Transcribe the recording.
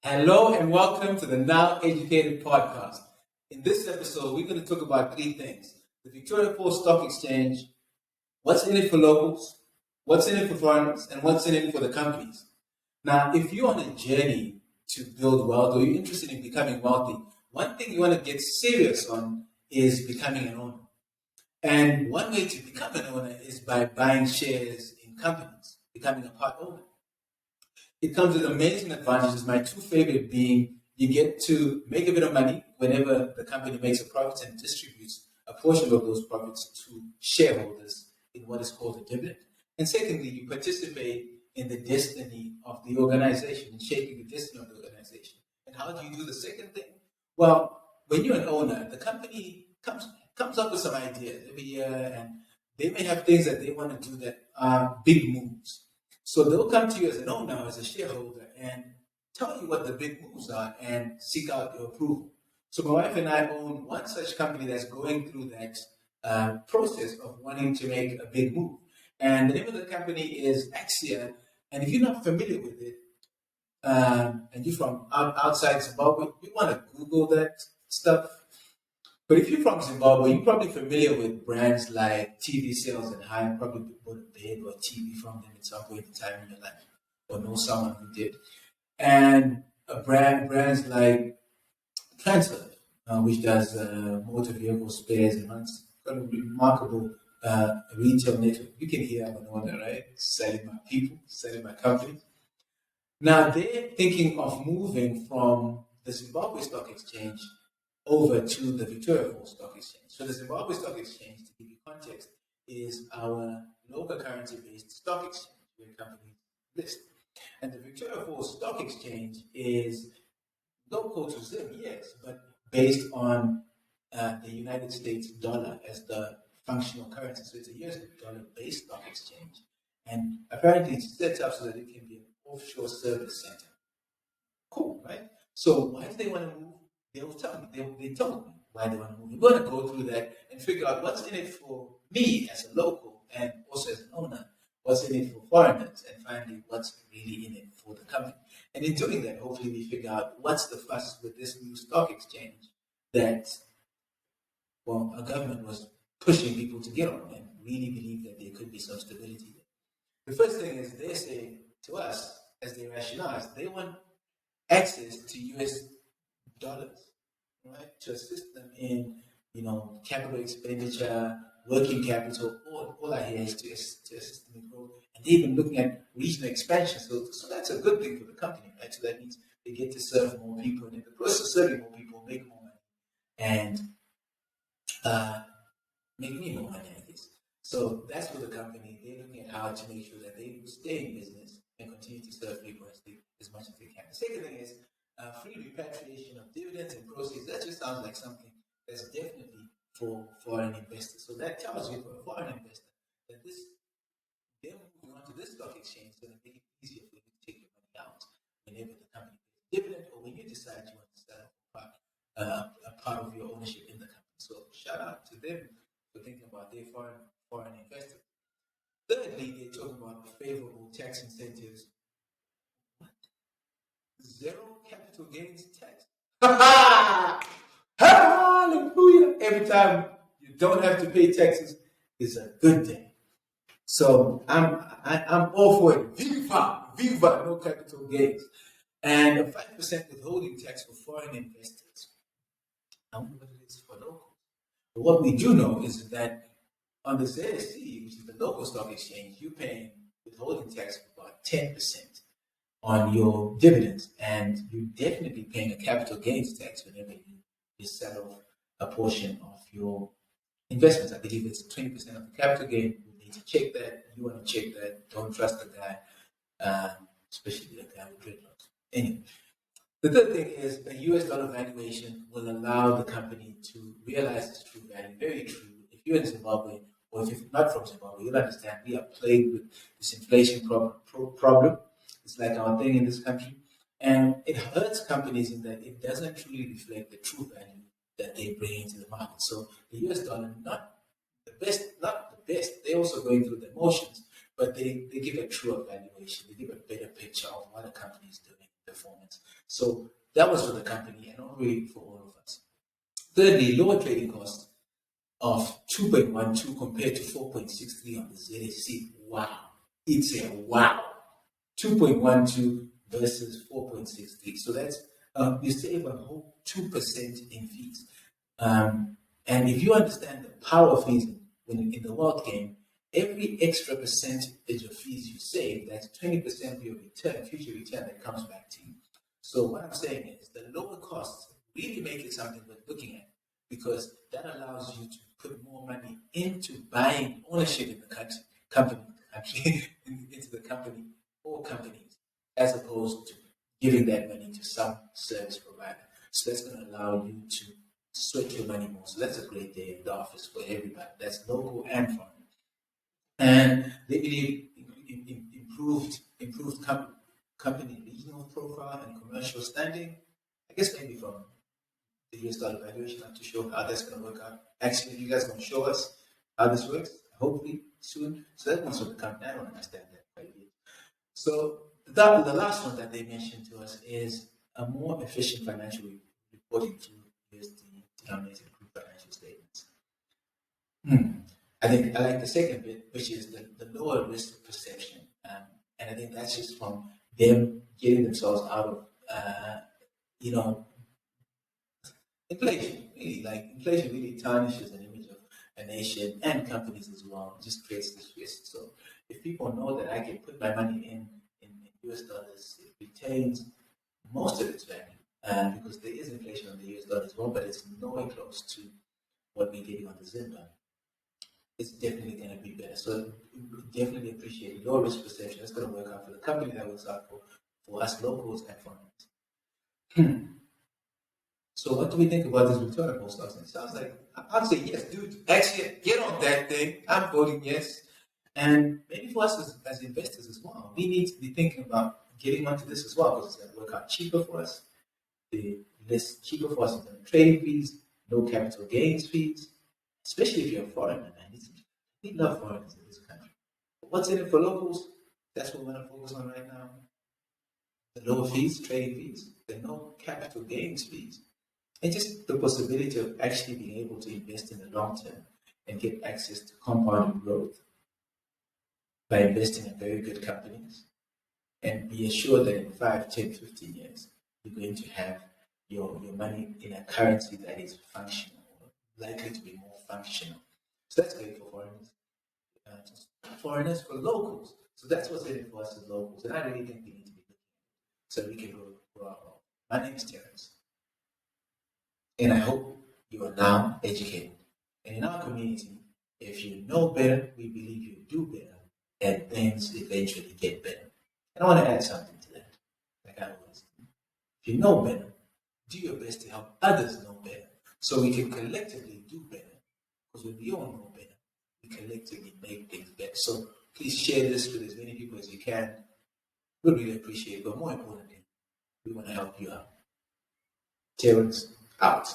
Hello and welcome to the Now Educated podcast. In this episode, we're going to talk about three things: the Victoria Falls Stock Exchange, what's in it for locals, what's in it for foreigners, and what's in it for the companies. Now, if you're on a journey to build wealth or you're interested in becoming wealthy, one thing you want to get serious on is becoming an owner. And one way to become an owner is by buying shares in companies, becoming a part owner. It comes with amazing advantages. My two favorite being you get to make a bit of money whenever the company makes a profit and distributes a portion of those profits to shareholders in what is called a dividend. And secondly, you participate in the destiny of the organization, in shaping the destiny of the organization. And how do you do the second thing? Well, when you're an owner, the company comes up with some ideas every year, and they may have things that they want to do that are big moves. So they'll come to you as an owner, as a shareholder, and tell you what the big moves are and seek out your approval. So my wife and I own one such company that's going through that process of wanting to make a big move. And the name of the company is Axia. And if you're not familiar with it, and you're from outside Zimbabwe, you want to Google that stuff. But if you're from Zimbabwe, you're probably familiar with brands like TV Sales and High, probably bought a bed or a TV from them at some point in time in your life, or know someone who did. And brands like Transfer, which does motor vehicle spares and runs got a remarkable retail network. You can hear I'm an owner, right? Selling my people, selling my company. Now they're thinking of moving from the Zimbabwe Stock Exchange over to the Victoria Falls Stock Exchange. So the Zimbabwe Stock Exchange, to give you context, is our local currency-based stock exchange where companies list. And the Victoria Falls Stock Exchange is local to Zim, yes, but based on the United States dollar as the functional currency. So it's a US dollar-based stock exchange. And apparently it's set up so that it can be an offshore service center. Cool, right? So why do they want to move? They will tell me. They told me why they want to move. We're going to go through that and figure out what's in it for me as a local and also as an owner, what's in it for foreigners, and finally what's really in it for the company. And in doing that, hopefully we figure out what's the fuss with this new stock exchange that, well, our government was pushing people to get on and really believe that there could be some stability there. The first thing is they say to us, as they rationalize, they want access to US dollars, right? To assist them in, capital expenditure, working capital. All I hear is to assist them in growth. And they've been looking at regional expansion. So that's a good thing for the company, right? So that means they get to serve more people. And in the process of serving more people, make more money. And make me more money, I guess. So that's for the company. They're looking at how to make sure that they stay in business and continue to serve people as much as they can. The second thing is free repatriation of dividends and proceeds. That just sounds like something that's definitely for foreign investors. So that tells you, for a foreign investor, that they're moving on to this stock exchange is going to make it easier for you to take your money out whenever the company pays dividend or when you decide you want to sell a part of your ownership in the company. So shout out to them for thinking about their foreign investors. Thirdly, they're talking about favorable tax incentives. Zero capital gains tax. Hallelujah! Every time you don't have to pay taxes is a good thing. So I'm all for it. Viva, no capital gains, and a 5% withholding tax for foreign investors. I wonder what it is for local. But what we do know is that on the ZSE, which is the local stock exchange, you're paying withholding tax of about 10% on your dividends, and you're definitely paying a capital gains tax whenever you sell off a portion of your investments. I believe it's 20% of the capital gain. You need to check that. You want to check that. Don't trust the guy, especially the guy with dreadlocks. Anyway, the third thing is a US dollar valuation will allow the company to realize its true value. Very true. If you're in Zimbabwe, or if you're not from Zimbabwe, you'll understand we are plagued with this inflation problem. It's like our thing in this country. And it hurts companies in that it doesn't truly reflect the true value that they bring into the market. So the US dollar, not the best, they're also going through the motions, but they give a truer valuation. They give a better picture of what a company is doing performance. So that was for the company and not really for all of us. Thirdly, lower trading costs of 2.12 compared to 4.63 on the ZSC. Wow. It's a wow. 2.12 versus 4.63. So that's, you save a whole 2% in fees. And if you understand the power of fees in the world game, every extra percentage of fees you save, that's 20% of your return, future return that comes back to you. So what I'm saying is the lower costs really make it something worth looking at, because that allows you to put more money into buying ownership in the company, into the company or companies, as opposed to giving that money to some service provider. So that's going to allow you to sweat your money more. So that's a great day in the office for everybody. That's local and foreign. And they really improved company regional profile and commercial standing. I guess maybe from the US dollar valuation. I'm not too sure how that's going to work out. Actually, you guys going to show us how this works, hopefully soon. So that one's for the company. I don't understand that quite yet. So the last one that they mentioned to us is a more efficient financial reporting tool USD denominated group financial statements. I think I like the second bit, which is the lower risk perception. And I think that's just from them getting themselves out of, inflation. Really, like inflation really tarnishes an image of a nation and companies as well. It just creates this risk. So if people know that I can put my money in US dollars, it retains most of its value. Because there is inflation on the US dollar as well, but it's nowhere close to what we're getting on the Zimbabwe. It's definitely going to be better. So definitely appreciate your risk perception. It's going to work out for the company, that works out for us locals and foreigners. So what do we think about this returnable stocks? It sounds like, I'd say yes, dude. Actually, get on that thing. I'm voting yes. And maybe for us as investors as well, we need to be thinking about getting onto this as well, because it's going to work out cheaper for us. Less cheaper for us in terms of trading fees, no capital gains fees, especially if you're a foreigner, man. We love foreigners in this country. But what's in it for locals? That's what we want to focus on right now. The lower fees, trading fees, the no capital gains fees, and just the possibility of actually being able to invest in the long term and get access to compounding growth by investing in very good companies, and be assured that in 5, 10, 15 years, you're going to have your money in a currency that is functional, likely to be more functional. So that's great for foreigners. Foreigners for locals. So that's what's in it for us as locals. And I really think we need to be looking so we can grow our own. My name is Terrence. And I hope you are now educated. And in our community, if you know better, we believe you do better, and things eventually get better. And I want to add something to that, like I always do. If you know better, do your best to help others know better, so we can collectively do better. Because when we all know better, we collectively make things better. So please share this with as many people as you can. We really appreciate it, but more importantly, we want to help you out. Terrence out.